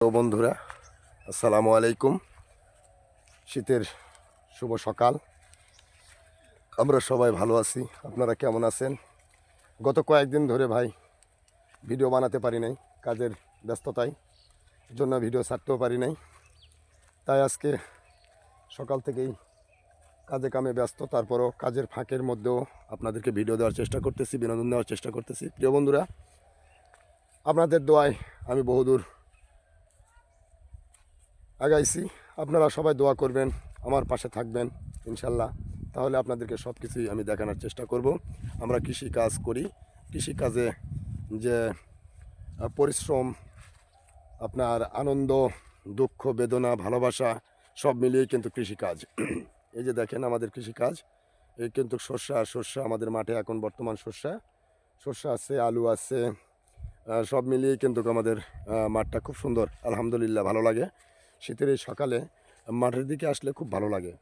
প্রিয় বন্ধুরা, আসসালামু আলাইকুম। শীতের শুভ সকাল। আমরা সবাই ভালো আছি। আপনারা কেমন আছেন? গত কয়েকদিন ধরে ভাই ভিডিও বানাতে পারি নাই, কাজের ব্যস্ততায় জন্য ভিডিও ছাড়তেও পারি নাই। তাই আজকে সকাল থেকেই কাজে কামে ব্যস্ত, তারপরও কাজের ফাঁকের মধ্যেও আপনাদেরকে ভিডিও দেওয়ার চেষ্টা করতেছি, বিনোদন দেওয়ার চেষ্টা করতেছি। প্রিয় বন্ধুরা, আপনাদের দোয়ায় আমি বহুদূর আগাইছি। আপনারা সবাই দোয়া করবেন, আমার পাশে থাকবেন ইনশাল্লাহ। তাহলে আপনাদেরকে সব কিছুই আমি দেখানোর চেষ্টা করব। আমরা কৃষি কাজ করি, কৃষিকাজে যে পরিশ্রম, আপনার আনন্দ, দুঃখ, বেদনা, ভালোবাসা সব মিলিয়েই কিন্তু কৃষিকাজ। এই যে দেখেন আমাদের কৃষিকাজ, এই কিন্তু শস্য আমাদের মাঠে এখন বর্তমান শস্য আছে, আলু আছে, সব মিলিয়েই কিন্তু আমাদের মাঠটা খুব সুন্দর, আলহামদুলিল্লাহ ভালো লাগে। শীতের এই সকালে মাঠের দিকে আসলে খুব ভালো লাগে।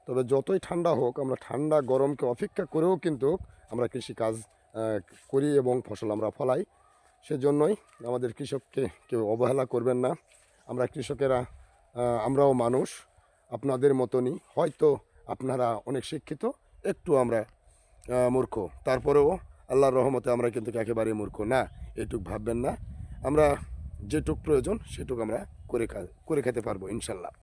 তবে যতই ঠান্ডা হোক, আমরা ঠান্ডা গরমকে অপেক্ষা করেও কিন্তু আমরা কৃষিকাজ করি এবং ফসল আমরা ফলাই। সেজন্যই আমাদের কৃষককে কেউ অবহেলা করবেন না। আমরা কৃষকেরা আমরাও মানুষ, আপনাদের মতনই। হয়তো আপনারা অনেক শিক্ষিত, একটু আমরা মূর্খ, তারপরেও আল্লাহর রহমতে আমরা কিন্তু একেবারেই মূর্খ না, এটুক ভাববেন না। আমরা যেটুক প্রয়োজন সেটুক আমরা করে খেতে পারবো ইনশাল্লাহ।